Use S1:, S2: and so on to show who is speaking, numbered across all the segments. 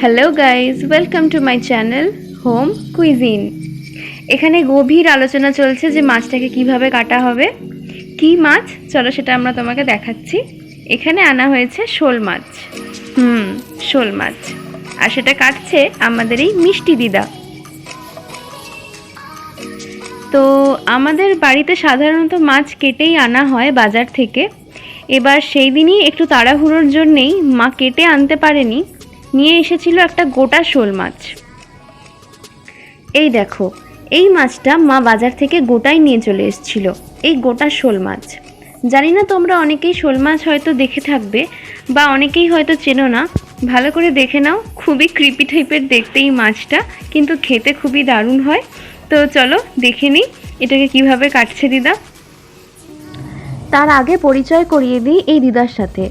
S1: Hello guys, welcome to my channel home cuisine. এখানে গভীর আলোচনা চলছে যে মাছটাকে কিভাবে কাটা হবে। কি মাছ, চলো সেটা আমরা তোমাকে দেখাচ্ছি। এখানে আনা হয়েছে শোল মাছ। শোল মাছ, আর সেটা কাটছে আমাদের এই মিষ্টি দিদা। তো আমাদের বাড়িতে সাধারণত মাছ কেটেই আনা হয় বাজার থেকে। এবার সেই দিনই একটু তাড়াহুড়োর জন্যেই মা কেটে আনতে পারেনি, নিয়ে এসেছিল একটা গোটা শোল মাছ। এই দেখো, এই মাছটা মা বাজার থেকে গোটাই নিয়ে চলে এসেছিল, এই গোটা শোল মাছ। জানি না তোমরা অনেকেই শোল মাছ হয়তো দেখে থাকবে বা অনেকেই হয়তো চেনো না, ভালো করে দেখে নাও। খুবই ক্রিপি টাইপের দেখতে এই মাছটা, কিন্তু খেতে খুবই দারুণ হয়। তো চলো দেখে নিই এটাকে কিভাবে কাটছে দিদা। তার আগে পরিচয় করিয়ে দিই এই দিদার সাথে।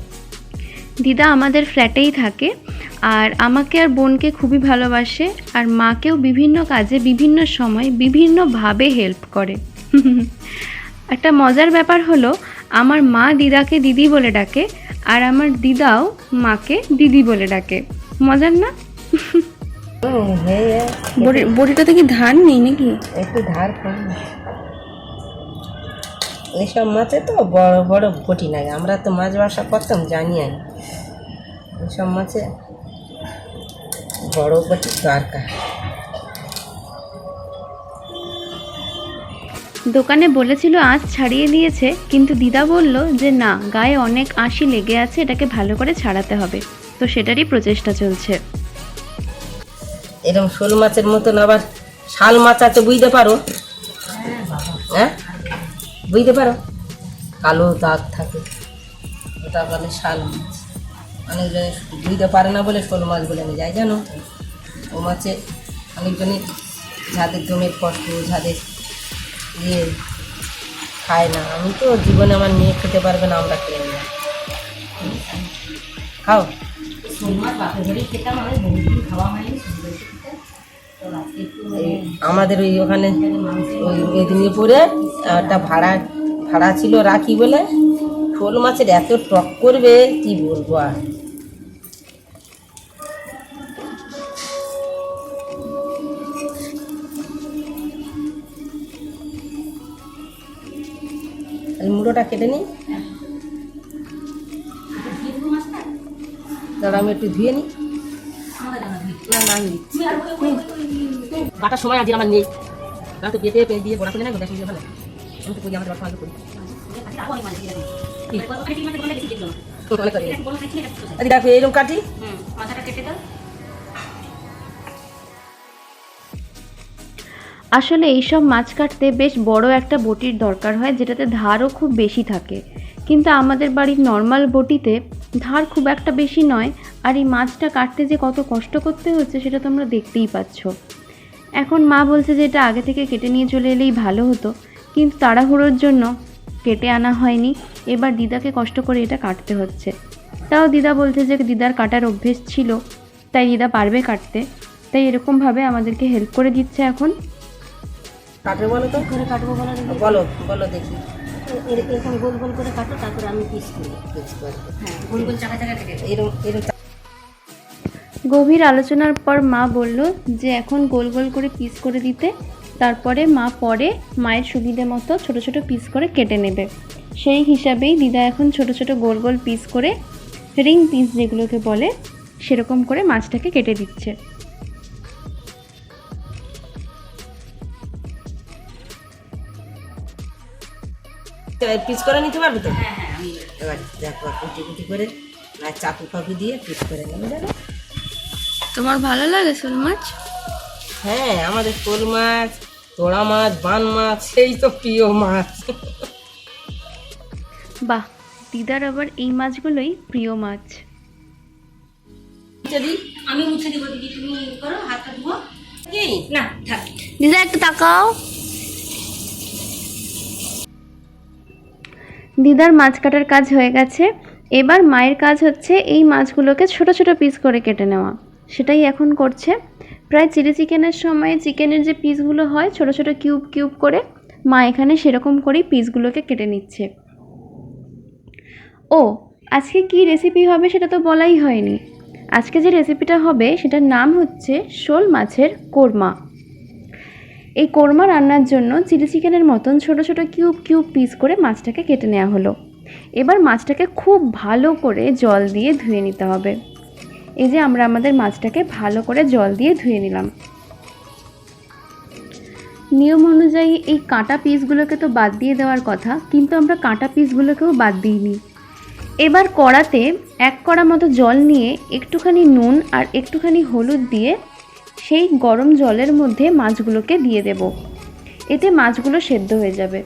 S1: দিদা আমাদের ফ্ল্যাটেই থাকে, আর আমাকে আর বোনকে খুবই ভালোবাসে, আর মাকেও বিভিন্ন কাজে বিভিন্ন সময় বিভিন্নভাবে হেল্প করে। একটা মজার ব্যাপার হলো, আমার মা দিদাকে দিদি বলে ডাকে, আর আমার দিদাও মাকে দিদি বলে ডাকে। মজার না? বড়িটাতে কি ধান নেই নাকি?
S2: একটু ধার এইসব মাছে তো বড় বড় বটি লাগে। আমরা তো মাছ ব্যবসা করতাম, জানি আমি এইসব মাছে বড় বটি দরকার।
S1: দোকানে বলেছিল আঁশ ছাড়িয়ে দিয়েছে, কিন্তু দিদা বলল যে না, গায়ে অনেক আঁশই লেগে আছে, এটাকে ভালো করে ছাড়াতে হবে। তো সেটারই প্রচেষ্টা চলছে।
S2: এরকম শোল মাছের মতন আবার শাল মাছ আছে, বুঝতে পারো? হ্যাঁ, বুঝতে পারো? কালো দাগ থাকে, ওটা বলে শাল মাছ। অনেকজনে বুঝতে পারে না বলে শোল মাছ বলে নিয়ে যায়, জানো? ও মাছে অনেকজনে যাদের দমের কষ্ট, যাদের ইয়ে খায় না। আমি তো জীবনে আমার মেয়ে খেতে পারবে না, আমরা খেয়ে নিই। খাও শোল মাছ, বাপের বাড়ি খেতাম আমি, বহুদিন খাওয়া হয়নি। আমাদের ওই ওখানে ওই মেদিনীপুরে একটা ভাড়া ছিল রাখি বলে, শোল মাছের এত টক করবে কি বলবো। আর মুড়োটা কেটে নিই, দাঁড়া আমি একটু ধুয়ে নিই। কাটার সময় আজ আমার নেই, তো পেটে দিয়ে বড়া করে নেই, ভালো আমি তো করি আমাদের ভালো করি। দেখো এইরকম কাটি,
S1: আসলে এইসব মাছ কাটতে বেশ বড় একটা বটির দরকার হয়, যেটাতে ধারও খুব বেশি থাকে। কিন্তু আমাদের বাড়ির নর্মাল বটিতে ধার খুব একটা বেশি নয়, আর এই মাছটা কাটতে যে কত কষ্ট করতে হচ্ছে সেটা তোমরা দেখতেই পাচ্ছ। এখন মা বলছে যে এটা আগে থেকে কেটে নিয়ে চলে এলেই ভালো হতো, কিন্তু তাড়াহুড়োর জন্য কেটে আনা হয়নি। এবার দিদাকে কষ্ট করে এটা কাটতে হচ্ছে। তাও দিদা বলছে যে দিদার কাটার অভ্যেস ছিল, তাই দিদা পারবে কাটতে, তাই এরকমভাবে আমাদেরকে হেল্প করে দিচ্ছে। এখন
S2: কাটবে বলো তো, করে কাটবো বলো, বলো বলো দেখি। এরকম গোল গোল করে কাটো, তারপরে আমি পিস করি। হ্যাঁ, গোল গোল চাকা চাকা কেটে এরকম।
S1: গভীর আলোচনার পর মা বলল যে এখন গোল গোল করে পিস করে দিতে, তারপরে মা পরে মায়ের সুবিধে মতো ছোট ছোট পিস করে কেটে নেবে। সেই হিসাবেই দিদা এখন ছোট ছোট গোল গোল পিস করে, রিং পিস যেগুলোকে বলে, সেরকম করে মাছটাকে কেটে দিচ্ছে।
S2: পিস করে নিতে পারবে তো? এবার দেখো কুটি কুটি করে আর চাকু ফাকু দিয়ে পিস করে নেবে, জানো?
S1: তোমার ভালো লাগে শোল মাছ?
S2: হ্যাঁ, আমাদের শোল মাছ, তোড়া মাছ, বান মাছ, সেই তো প্রিয় মাছ।
S1: বাহ, দিদার আবার এই মাছগুলোই প্রিয় মাছ।
S2: আমি মুছে দিব দিদি, তুমি করো, হাতটা ধুবো। না থাক,
S1: দিদা একটু তাকাও। দিদার মাছ কাটার কাজ হয়ে গেছে। এবার মায়ের কাজ হচ্ছে এই মাছগুলোকে ছোট ছোট পিস করে কেটে নেওয়া, সেটাই এখন করছে। প্রায় চিলি চিকেনের সময় চিকেনের যে পিসগুলো হয় ছোট ছোট কিউব কিউব করে, মা এখানে সেরকম করেই পিসগুলোকে কেটে নিচ্ছে। ও, আজকে কি রেসিপি হবে সেটা তো বলাই হয়নি। আজকে যে রেসিপিটা হবে সেটার নাম হচ্ছে শোল মাছের কোরমা। এই কোরমা রান্নার জন্য চিলি চিকেনের মতন ছোট ছোট কিউব কিউব পিস করে মাছটাকে কেটে নেওয়া হলো। এবার মাছটাকে খুব ভালো করে জল দিয়ে ধুয়ে নিতে হবে। এই যে আমরা আমাদের মাছটাকে ভালো করে জল দিয়ে ধুয়ে নিলাম। নিয়ম অনুযায়ী এই কাটা পিসগুলোকে তো বাদ দিয়ে দেওয়ার কথা, কিন্তু আমরা কাটা পিসগুলোকেও বাদ দিইনি। এবার কড়াতে 1 কড়া মতো জল নিয়ে একটুখানি নুন আর একটুখানি হলুদ দিয়ে সেই গরম জলের মধ্যে মাছগুলোকে দিয়ে দেব। এতে মাছগুলো সেদ্ধ হয়ে যাবে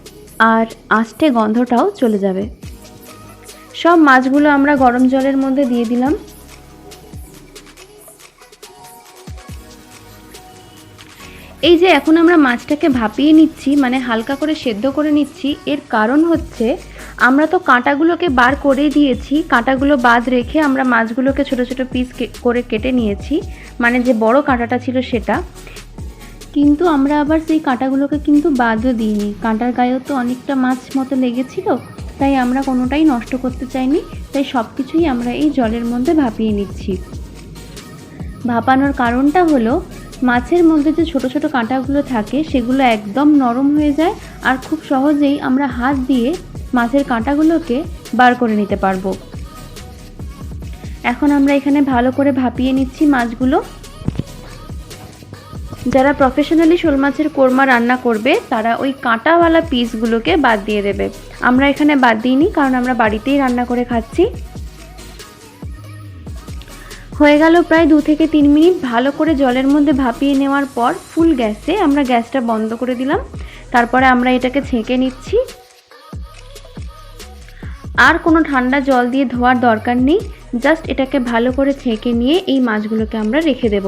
S1: আর আঁচটে গন্ধটাও চলে যাবে। সব মাছগুলো আমরা গরম জলের মধ্যে দিয়ে দিলাম। এই যে এখন আমরা মাছটাকে ভাপিয়ে নিচ্ছি, মানে হালকা করে সেদ্ধ করে নিচ্ছি, এর কারণ হচ্ছে আমরা তো কাঁটাগুলোকে বার করে দিয়েছি। কাঁটাগুলো বাদ রেখে আমরা মাছগুলোকে ছোট ছোট পিস করে কেটে নিয়েছি, মানে যে বড় কাঁটাটা ছিল সেটা। কিন্তু আমরা আবার সেই কাঁটাগুলোকে কিন্তু বাদও দিইনি। কাঁটার গায়েও তো অনেকটা মাছ মতো লেগেছিল, তাই আমরা কোনোটাই নষ্ট করতে চাইনি। তাই সব কিছুই আমরা এই জলের মধ্যে ভাপিয়ে নিচ্ছি। ভাপানোর কারণটা হলো মাছের মধ্যে যে ছোট ছোট কাঁটাগুলো থাকে সেগুলো একদম নরম হয়ে যায় আর খুব সহজেই আমরা হাত দিয়ে মাছের কাঁটাগুলোকে বার করে নিতে পারবো। এখন আমরা এখানে ভালো করে ভাপিয়ে নিচ্ছি মাছগুলো। যারা প্রফেশনালি শোল মাছের কোরমা রান্না করবে তারা ওই কাঁটাওয়ালা পিসগুলোকে বাদ দিয়ে দেবে। আমরা এখানে বাদ দিইনি, কারণ আমরা বাড়িতেই রান্না করে খাচ্ছি। হয়ে গেল প্রায় 2 থেকে 3 মিনিট ভালো করে জলের মধ্যে ভাপিয়ে নেওয়ার পর ফুল গ্যাসে আমরা গ্যাসটা বন্ধ করে দিলাম। তারপরে আমরা এটাকে ছেঁকে নিচ্ছি। আর কোনো ঠান্ডা জল দিয়ে ধোয়ার দরকার নেই, জাস্ট এটাকে ভালো করে ছেঁকে নিয়ে এই মাছগুলোকে আমরা রেখে দেব।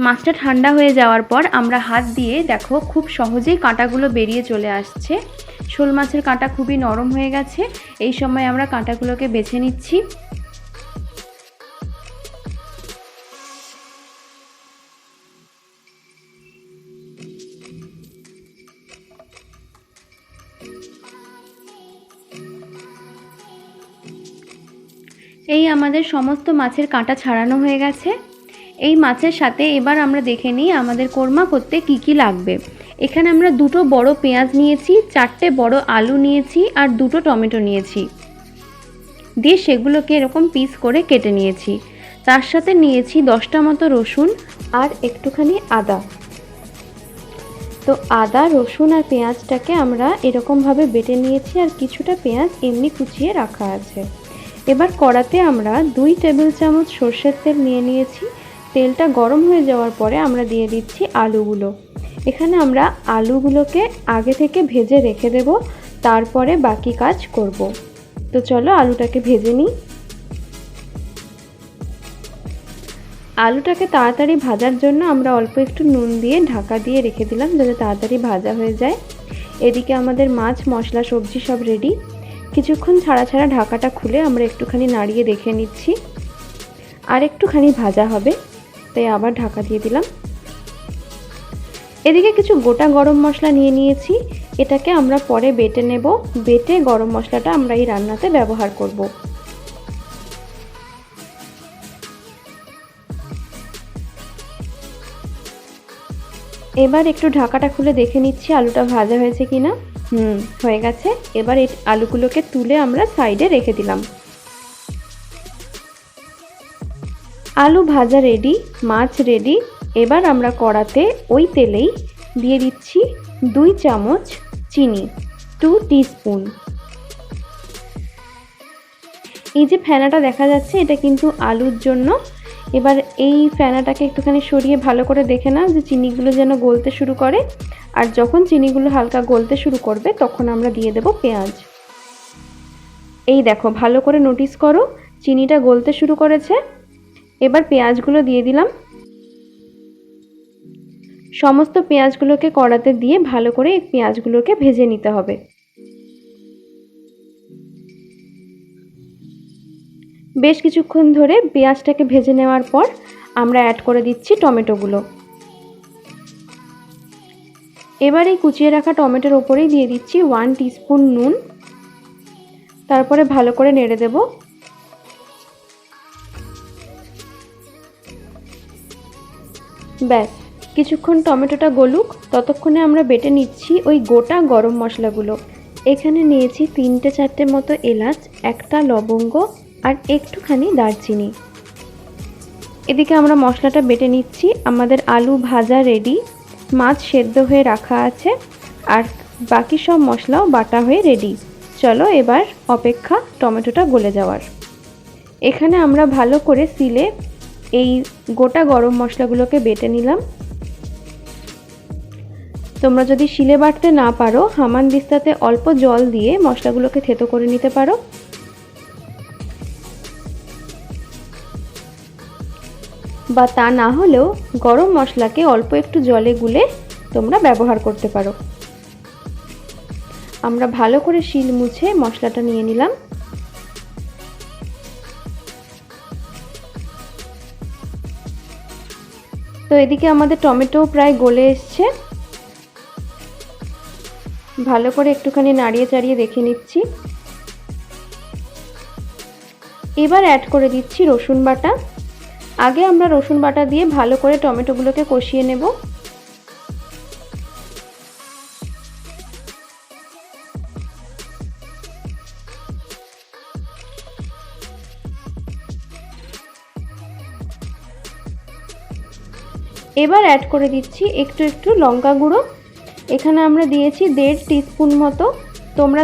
S1: মাছটা ঠান্ডা হয়ে যাওয়ার পর আমরা হাত দিয়ে দেখো খুব সহজেই কাঁটাগুলো বেরিয়ে চলে আসছে। শোল মাছের কাঁটা খুবই নরম হয়ে গেছে। এই সময় আমরা কাঁটাগুলোকে বেছে নিচ্ছি। এই আমাদের সমস্ত মাছের কাঁটা ছাড়ানো হয়ে গেছে। এই মাছের সাথে এবার আমরা দেখে নিই আমাদের কোরমা করতে কি কি লাগবে। এখানে আমরা 2টো বড় পেঁয়াজ নিয়েছি, 4টে বড় আলু নিয়েছি আর 2টো টমেটো নিয়েছি, দিয়ে সেগুলোকে এরকম পিস করে কেটে নিয়েছি। তার সাথে নিয়েছি 10টা মতো রসুন আর একটুখানি আদা। তো আদা, রসুন আর পেঁয়াজটাকে আমরা এরকমভাবে বেটে নিয়েছি আর কিছুটা পেঁয়াজ এমনি কুচিয়ে রাখা আছে। এবার কড়াতে আমরা 2 টেবিল চামচ সর্ষের তেল নিয়ে নিয়েছি। তেলটা গরম হয়ে যাওয়ার পরে আমরা দিয়ে দিচ্ছি আলুগুলো। এখানে আমরা আলুগুলোকে আগে থেকে ভেজে রেখে দেব, তারপরে বাকি কাজ করব। তো চলো আলুটাকে ভেজে নিই। আলুটাকে তাড়াতাড়ি ভাজার জন্য আমরা অল্প একটু নুন দিয়ে ঢাকা দিয়ে রেখে দিলাম, যাতে তাড়াতাড়ি ভাজা হয়ে যায়। এদিকে আমাদের মাছ, মশলা, সবজি সব রেডি। কিছুক্ষণ ছাড়া ছাড়া ঢাকাটা খুলে আমরা একটুখানি নাড়িয়ে দেখে নিচ্ছি। আর একটুখানি ভাজা হবে, তাই আবার ঢাকা দিয়ে দিলাম। এদিকে কিছু গোটা গরম মশলা নিয়ে নিয়েছি। এটাকে আমরা পরে বেটে নেব। বেটে গরম মশলাটা আমরা এই রান্নাতে ব্যবহার করব। এবার একটু ঢাকাটা খুলে দেখে নিচ্ছি আলুটা ভাজা হয়েছে কিনা। হয়ে গেছে। এবার এই আলুগুলোকে তুলে আমরা সাইডে রেখে দিলাম। আলু ভাজা রেডি, মাছ রেডি। এবার আমরা কড়াতে ওই তেলেই দিয়ে দিচ্ছি 2 চামচ চিনি, 2 টিস্পুন। এই যে ফেনাটা দেখা যাচ্ছে এটা কিন্তু আলুর জন্য। এবার এই ফেনাটাকে একটুখানি সরিয়ে ভালো করে দেখে নাও যে চিনিগুলো যেন গলতে শুরু করে। আর যখন চিনিগুলো হালকা গলতে শুরু করবে তখন আমরা দিয়ে দেব পেঁয়াজ। এই দেখো ভালো করে নোটিস করো, চিনিটা গলতে শুরু করেছে। এবার পেঁয়াজগুলো দিয়ে দিলাম। সমস্ত পেঁয়াজগুলোকে কড়াতে দিয়ে ভালো করে এই পেঁয়াজগুলোকে ভেজে নিতে হবে। বেশ কিছুক্ষণ ধরে পেঁয়াজটাকে ভেজে নেওয়ার পর আমরা অ্যাড করে দিচ্ছি টমেটোগুলো। এবার এই কুচিয়ে রাখা টমেটোর ওপরেই দিয়ে দিচ্ছি 1 টিস্পুন নুন, তারপরে ভালো করে নেড়ে দেব। ব্যাস, কিছুক্ষণ টমেটোটা গলুক, ততক্ষণে আমরা বেটে নিচ্ছি ওই গোটা গরম মশলাগুলো। এখানে নিয়েছি 3-4টে মতো এলাচ, একটা লবঙ্গ আর একটুখানি দারচিনি। এদিকে আমরা মশলাটা বেটে নিচ্ছি। আমাদের আলু ভাজা রেডি, মাছ সেদ্ধ হয়ে রাখা আছে, আর বাকি সব মশলাও বাটা হয়ে রেডি। চলো এবার অপেক্ষা টমেটোটা গলে যাওয়ার। এখানে আমরা ভালো করে সিলে এই গোটা গরম মশলাগুলোকে বেটে নিলাম। তোমরা যদি শিলে বাটতে না পারো, হামানদিস্তাতে অল্প জল দিয়ে মশলাগুলোকে থেতো করে নিতে পারো। বা তা না হলেও গরম মশলাকে অল্প একটু জলে গুলে তোমরা ব্যবহার করতে পারো। আমরা ভালো করে শিল মুছে মশলাটা নিয়ে নিলাম। তো এদিকে আমাদের টমেটো প্রায় গলে এসছে। ভালো করে একটুখানি নাড়িয়ে চাড়িয়ে দেখে নিচ্ছি। এবার অ্যাড করে দিচ্ছি রসুন বাটা। আগে আমরা রসুন বাটা দিয়ে ভালো করে টমেটোগুলোকে কষিয়ে নেব। এবার অ্যাড করে দিচ্ছি একটু একটু লঙ্কা গুঁড়ো। এখানে আমরা দিয়েছি 1.5 টিস্পুন মতো। তোমরা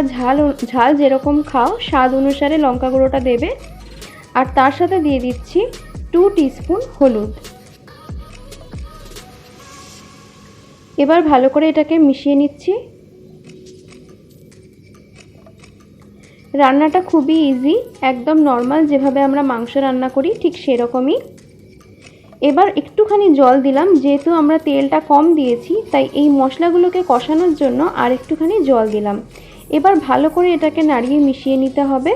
S1: ঝাল যেরকম খাও স্বাদ অনুসারে লঙ্কা গুঁড়োটা দেবে। আর তার সাথে দিয়ে দিচ্ছি 2 টিস্পুন হলুদ। এবার ভালো করে এটাকে মিশিয়ে নিচ্ছি। রান্নাটা খুবই ইজি, একদম নর্মাল যেভাবে আমরা মাংস রান্না করি ঠিক সেরকমই। এবার একটুখানি জল দিলাম, যেহেতু আমরা তেলটা কম দিয়েছি তাই এই মশলাগুলোকে কষানোর জন্য আর একটুখানি জল দিলাম। এবার ভালো করে এটাকে নাড়িয়ে মিশিয়ে নিতে হবে।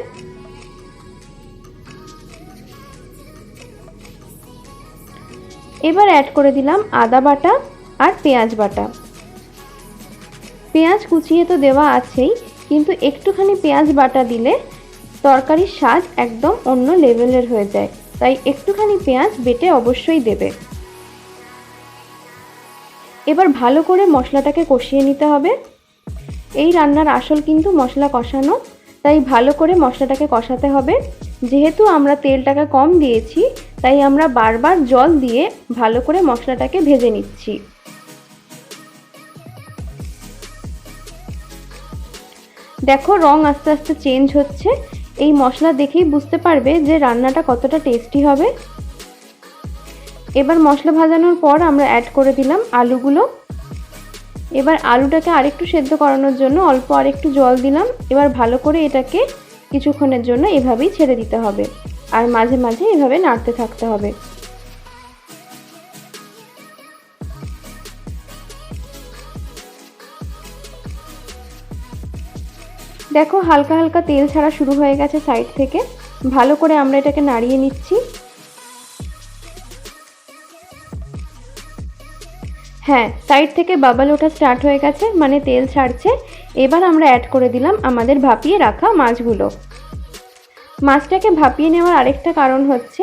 S1: এবার অ্যাড করে দিলাম আদা বাটা আর পেঁয়াজ বাটা। পেঁয়াজ কুচিয়ে তো দেওয়া আছেই, কিন্তু একটুখানি পেঁয়াজ বাটা দিলে তরকারির স্বাদ একদম অন্য লেভেলের হয়ে যায়, তাই একটুখানি পেঁয়াজ বেটে অবশ্যই দেবে। এবার ভালো করে মশলাটাকে কষিয়ে নিতে হবে। এই রান্নার আসল কিন্তু মশলা কষানো, তাই ভালো করে মশলাটাকে কষাতে হবে। যেহেতু আমরা তেলটাকে কম দিয়েছি তাই আমরা বারবার জল দিয়ে ভালো করে মশলাটাকে ভেজে নিচ্ছি। দেখো রং আস্তে আস্তে চেঞ্জ হচ্ছে। এই মশলা দেখেই বুঝতে পারবে যে রান্নাটা কতটা টেস্টি হবে। এবার মশলা ভাজানোর পর আমরা অ্যাড করে দিলাম আলুগুলো। এবার আলুটাকে আরেকটু সেদ্ধ করানোর জন্য অল্প আরেকটু জল দিলাম। এবার ভালো করে এটাকে কিছুক্ষণের জন্য এভাবেই ছেড়ে দিতে হবে, আর মাঝে মাঝে এভাবে নাড়তে থাকতে হবে। দেখো হালকা হালকা তেল ছাড়া শুরু হয়ে গেছে সাইড থেকে। ভালো করে আমরা এটাকে নাড়িয়ে নিচ্ছি। হ্যাঁ, সাইড থেকে বাবল ওঠা স্টার্ট হয়ে গেছে, মানে তেল ছাড়ছে। এবার আমরা অ্যাড করে দিলাম আমাদের ভাপিয়ে রাখা মাছগুলো। মাছটাকে ভাপিয়ে নেওয়ার আরেকটা কারণ হচ্ছে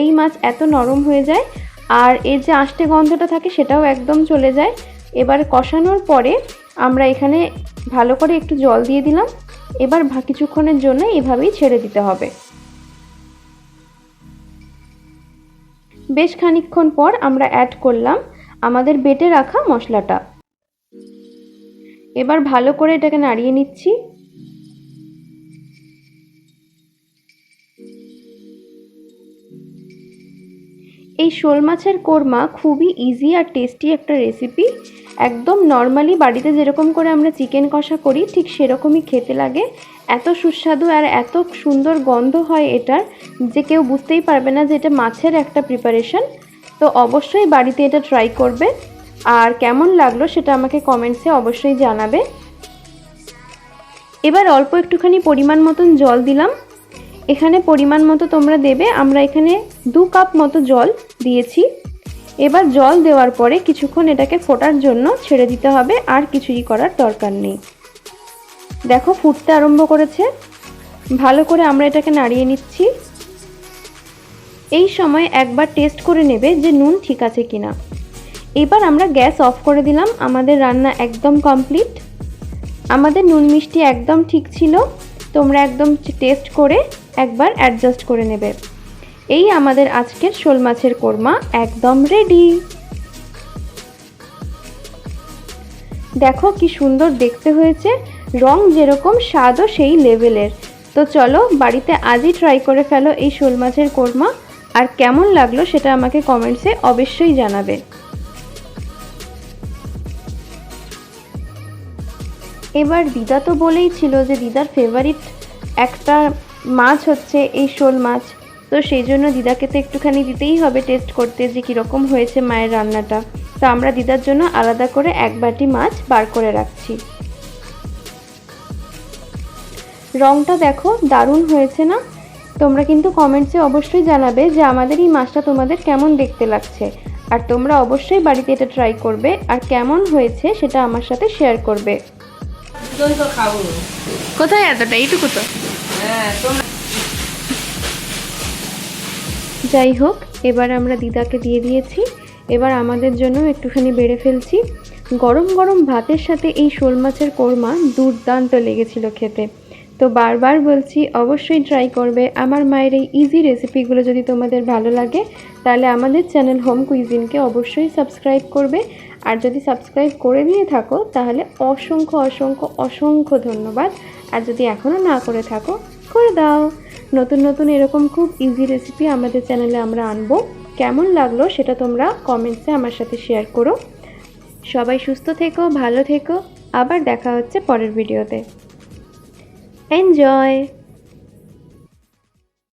S1: এই মাছ এত নরম হয়ে যায়, আর এর যে আষ্টে গন্ধটা থাকে সেটাও একদম চলে যায়। এবার কষানোর পরে আমরা এখানে ভালো করে একটু জল দিয়ে দিলাম। এবার কিছুক্ষণের জন্য এভাবেই ছেড়ে দিতে হবে। বেশ খানিকক্ষণ পর আমরা অ্যাড করলাম আমাদের বেটে রাখা মশলাটা। এবার ভালো করে এটাকে নাড়িয়ে নিচ্ছি। এই শোল মাছের কোরমা খুবই ইজি আর টেস্টি একটা রেসিপি। একদম নর্মালি বাড়িতে যেরকম করে আমরা চিকেন কষা করি ঠিক সেরকমই খেতে লাগে। এত সুস্বাদু আর এত সুন্দর গন্ধ হয় এটার যে কেউ বুঝতেই পারবে না যে এটা মাছের একটা প্রিপারেশন। তো অবশ্যই বাড়িতে এটা ট্রাই করবে, আর কেমন লাগলো সেটা আমাকে কমেন্টসে অবশ্যই জানাবে। এবার অল্প একটুখানি পরিমাণ মতন জল দিলাম। এখানে পরিমাণ মতো তোমরা দেবে। আমরা এখানে 2 কাপ মতো জল দিয়েছি। এবার জল দেওয়ার পরে কিছুক্ষণ এটাকে ফোটার জন্য ছেড়ে দিতে হবে, আর কিছুই করার দরকার নেই। দেখো ফুটতে আরম্ভ করেছে। ভালো করে আমরা এটাকে নাড়িয়ে নিচ্ছি। এই সময় একবার টেস্ট করে নেবে যে নুন ঠিক আছে কিনা। এবার আমরা গ্যাস অফ করে দিলাম। আমাদের রান্না একদম কমপ্লিট। আমাদের নুন মিষ্টি একদম ঠিক ছিল। তোমরা একদম টেস্ট করে একবার অ্যাডজাস্ট করে নেবে। এই আমাদের আজকের শোল মাছের কোরমা একদম রেডি। দেখো কি সুন্দর দেখতে হয়েছে, রং যেরকম স্বাদও সেই লেভেলের। তো চলো বাড়িতে আজই ট্রাই করে ফেলো এই শোল মাছের কোরমা, আর কেমন লাগলো সেটা আমাকে কমেন্টসে অবশ্যই জানাবে। এবার দিদা তো বলেই ছিল যে দিদার ফেভারিট একটা মাছ হচ্ছে এই শোল মাছ। তো সেই জন্য দিদাকে তো একটুখানি দিতেই হবে টেস্ট করতে যে কীরকম হয়েছে মায়ের রান্নাটা। তো আমরা দিদার জন্য আলাদা করে এক বাটি মাছ বার করে রাখছি। রংটা দেখো দারুণ হয়েছে না? তোমরা কিন্তু কমেন্টসে অবশ্যই জানাবে যে আমাদের এই মাছটা তোমাদের কেমন দেখতে লাগছে, আর তোমরা অবশ্যই বাড়িতে এটা ট্রাই করবে, আর কেমন হয়েছে সেটা আমার সাথে শেয়ার করবে। কোথায় এতটা? এইটুকু তো। যাই হোক, এবার আমরা দিদাকে দিয়ে দিয়েছি। এবার আমাদের জন্য একটুখানি বেড়ে ফেলছি। গরম গরম ভাতের সাথে এই শোল মাছের কোরমা দুর্দান্ত লেগেছিল খেতে। তো বারবার বলছি অবশ্যই ট্রাই করবে। আমার মায়ের এই ইজি রেসিপিগুলো যদি তোমাদের ভালো লাগে তাহলে আমাদের চ্যানেল হোম কুইজিনকে অবশ্যই সাবস্ক্রাইব করবে। আর যদি সাবস্ক্রাইব করে দিয়ে থাকো তাহলে অসংখ্য অসংখ্য অসংখ্য ধন্যবাদ। আর যদি এখনও না করে থাকো করে দাও। নতুন নতুন এরকম খুব ইজি রেসিপি আমাদের চ্যানেলে আমরা আনবো। কেমন লাগলো সেটা তোমরা কমেন্টসে আমার সাথে শেয়ার করো। সবাই সুস্থ থেকো, ভালো থেকো। আবার দেখা হচ্ছে পরের ভিডিওতে। এনজয়।